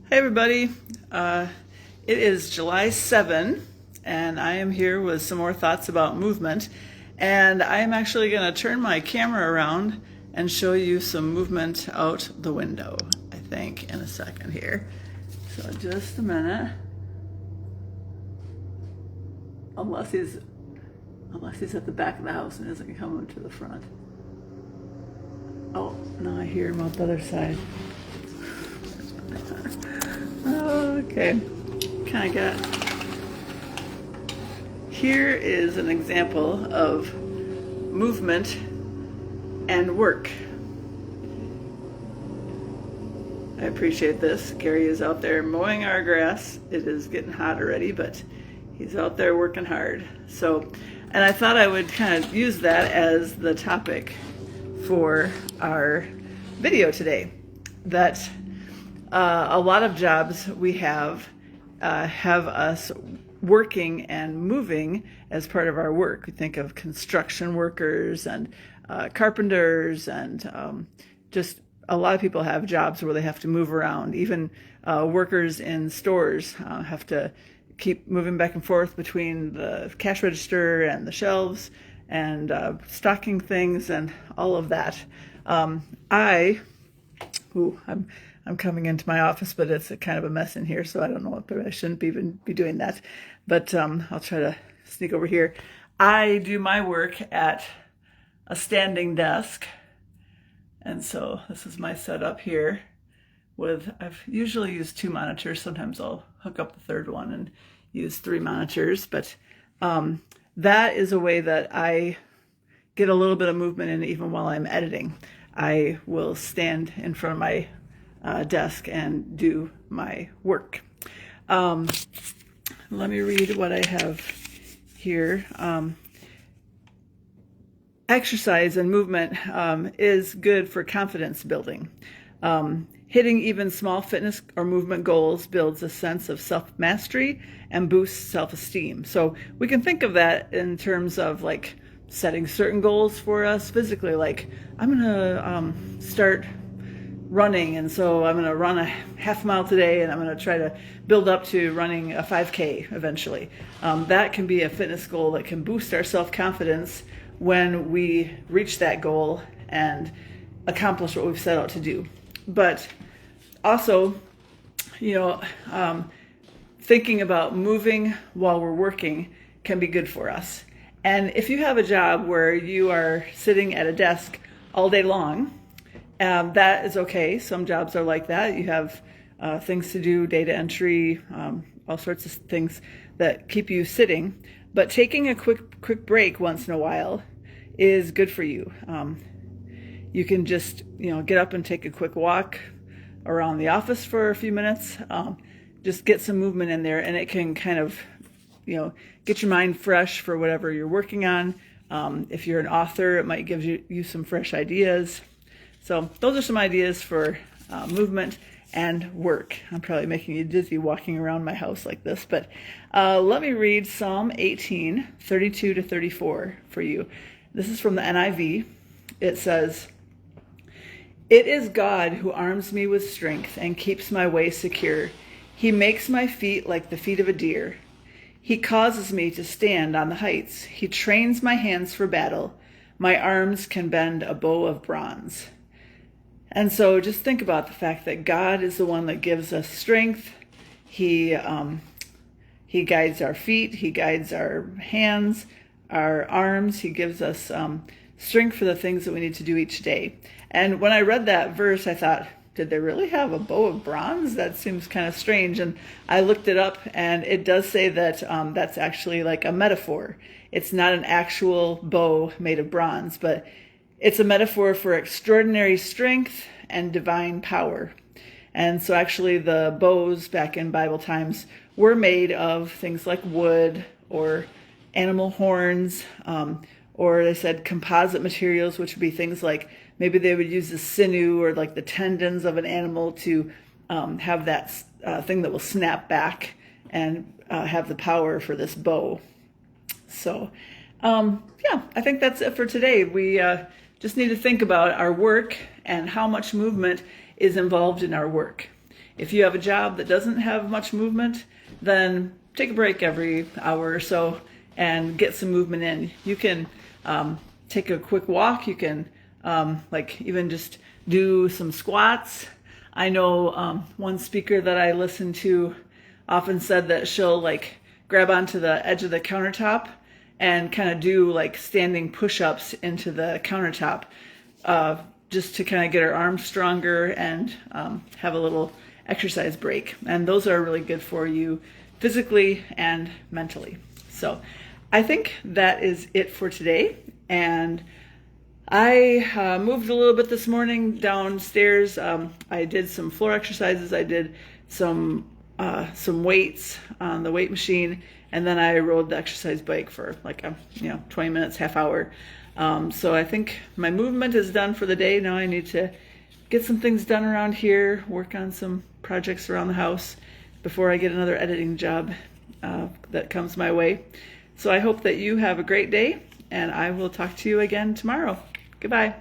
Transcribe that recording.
Hey everybody, it is July 7 and I am here with some more thoughts about movement, and I am actually going to turn my camera around and show you some movement out the window, I think, in a second here. So just a minute. Unless he's at the back of the house and isn't coming to the front. Oh, now I hear him out the other side. Okay, kind of got. Here is an example of movement and work. I appreciate this. Gary is out there mowing our grass. It is getting hot already, but he's out there working hard. So, and I thought I would kind of use that as the topic for our video today. That a lot of jobs we have us working and moving as part of our work. We think of construction workers and carpenters, and just a lot of people have jobs where they have to move around. Even workers in stores have to keep moving back and forth between the cash register and the shelves and stocking things and all of that. I'm coming into my office, but it's a kind of a mess in here, so I don't know if I shouldn't even be doing that. But I'll try to sneak over here. I do my work at a standing desk, and so this is my setup here. I've usually used 2 monitors. Sometimes I'll hook up the third one and use 3 monitors, but that is a way that I get a little bit of movement in even while I'm editing. I will stand in front of my desk and do my work. Let me read what I have here. Exercise and movement is good for confidence building. Hitting even small fitness or movement goals builds a sense of self-mastery and boosts self-esteem. So we can think of that in terms of like setting certain goals for us physically, like I'm gonna start running, and so I'm gonna run a half mile today, and I'm gonna try to build up to running a 5K eventually. That can be a fitness goal that can boost our self-confidence when we reach that goal and accomplish what we've set out to do. But also, thinking about moving while we're working can be good for us. And if you have a job where you are sitting at a desk all day long, that is okay. Some jobs are like that. You have things to do, data entry, all sorts of things that keep you sitting. But taking a quick break once in a while is good for you. You can just get up and take a quick walk around the office for a few minutes. Just get some movement in there, and it can kind of get your mind fresh for whatever you're working on. If you're an author, it might give you some fresh ideas. So those are some ideas for movement and work. I'm probably making you dizzy walking around my house like this, but let me read Psalm 18, 32 to 34 for you. This is from the NIV. It says, "It is God who arms me with strength and keeps my way secure. He makes my feet like the feet of a deer. He causes me to stand on the heights. He trains my hands for battle. My arms can bend a bow of bronze." And so just think about the fact that God is the one that gives us strength. He guides our feet. He guides our hands, our arms. He gives us strength for the things that we need to do each day. And when I read that verse, I thought, did they really have a bow of bronze? That seems kind of strange. And I looked it up, and it does say that that's actually like a metaphor. It's not an actual bow made of bronze, but it's a metaphor for extraordinary strength and divine power. And so actually the bows back in Bible times were made of things like wood or animal horns, or they said composite materials, which would be things like maybe they would use the sinew or like the tendons of an animal to have that thing that will snap back and have the power for this bow. So I think that's it for today. We just need to think about our work and how much movement is involved in our work. If you have a job that doesn't have much movement, then take a break every hour or so and get some movement in. You can take a quick walk. You can like even just do some squats. I know one speaker that I listen to often said that she'll like grab onto the edge of the countertop and kind of do like standing push-ups into the countertop just to kind of get her arms stronger and have a little exercise break. And those are really good for you physically and mentally. So I think that is it for today. And I moved a little bit this morning downstairs. I did some floor exercises. I did some weights on the weight machine, and then I rode the exercise bike for like 20 minutes, half hour. So I think my movement is done for the day. Now I need to get some things done around here, work on some projects around the house before I get another editing job that comes my way. So I hope that you have a great day, and I will talk to you again tomorrow. Goodbye.